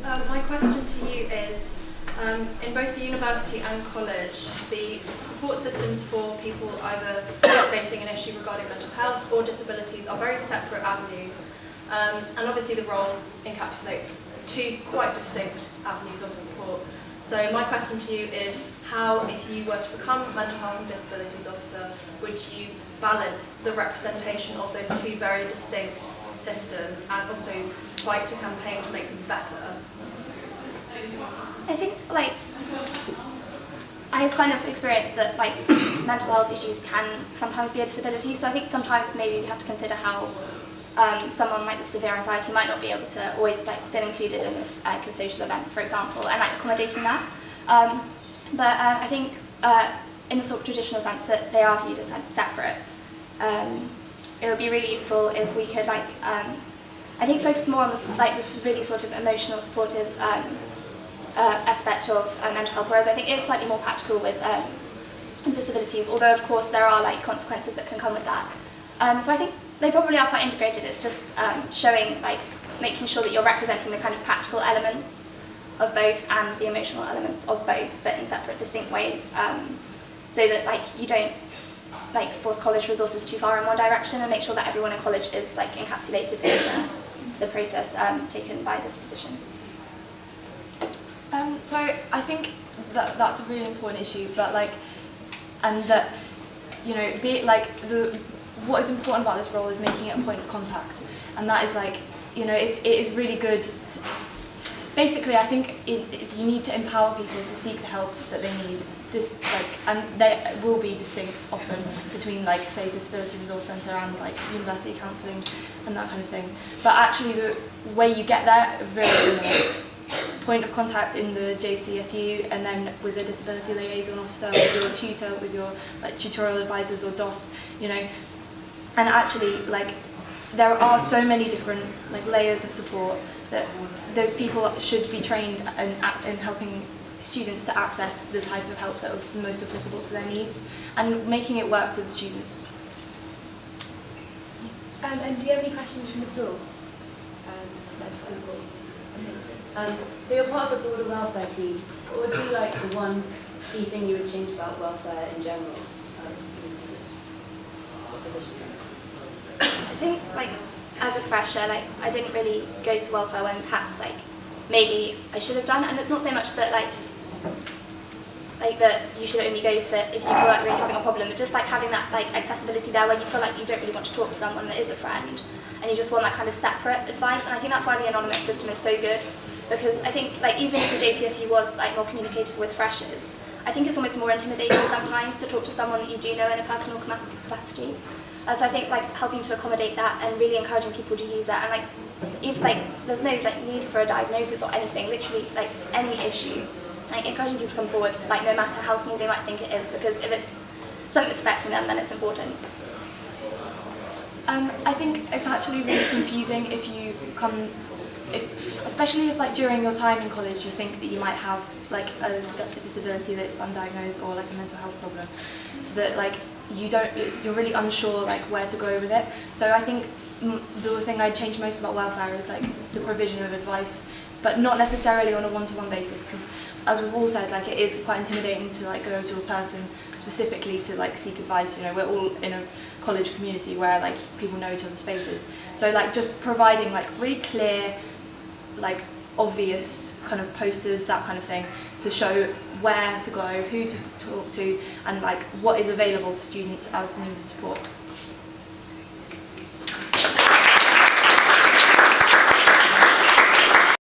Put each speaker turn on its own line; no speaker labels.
My question to you is, in both the university and college, the support systems for people either facing an issue regarding mental health or disabilities are very separate avenues. And obviously the role encapsulates two quite distinct avenues of support. So my question to you is, how, if you were to become a mental health and disabilities officer, would you balance the representation of those two very distinct systems and also fight to campaign to make them better?
I think, I've kind of experienced that, mental health issues can sometimes be a disability, so I think sometimes maybe we have to consider how someone with severe anxiety might not be able to always, feel included in this social event, for example, and, accommodating that. But I think in the sort of traditional sense that they are viewed as separate, it would be really useful if we could, I think, focus more on this, this really sort of emotional, supportive aspect of mental health, whereas I think it's slightly more practical with disabilities, although of course there are consequences that can come with that. So I think they probably are quite integrated. It's just showing, making sure that you're representing the kind of practical elements of both and the emotional elements of both, but in separate, distinct ways, so that you don't force college resources too far in one direction, and make sure that everyone in college is encapsulated in the process taken by this position.
So I think that that's a really important issue, but and that, what is important about this role is making it a point of contact, and that is it is really good. Basically, I think you need to empower people to seek the help that they need. And they will be distinct often between, say, Disability Resource Centre and university counselling and that kind of thing. But actually, the way you get there are very similar. Point of contact in the JCSU, and then with the disability liaison officer, with your tutor, with your tutorial advisors or DOS, and actually there are so many different layers of support that those people should be trained in helping students to access the type of help that is most applicable to their needs and making it work for the students.
And do you have any questions from the floor? So you're part of the broader welfare team. What would be the one key thing you would change about welfare in general?
I think, as a fresher, I didn't really go to welfare when perhaps, maybe I should have done, and it's not so much that, that you should only go to it if you weren't really having a problem, but just, having that, accessibility there where you feel you don't really want to talk to someone that is a friend, and you just want that kind of separate advice, and I think that's why the anonymous system is so good, because I think, even if the JCSU was, more communicative with freshers, I think it's almost more intimidating sometimes to talk to someone that you do know in a personal capacity. So I think helping to accommodate that and really encouraging people to use that, and if there's no need for a diagnosis or anything, literally any issue, encouraging people to come forward, no matter how small they might think it is, because if it's something that's affecting them, then it's important.
I think it's actually really confusing if you come, especially if during your time in college you think that you might have a disability that's undiagnosed or a mental health problem, that you're really unsure where to go with it. So I think the thing I'd change most about welfare is the provision of advice, but not necessarily on a one-to-one basis, because as we've all said, it is quite intimidating to go to a person specifically to seek advice. We're all in a college community where people know each other's faces. So just providing really clear, obvious kind of posters, that kind of thing, to show where to go, who to talk to, and what is available to students as means of support.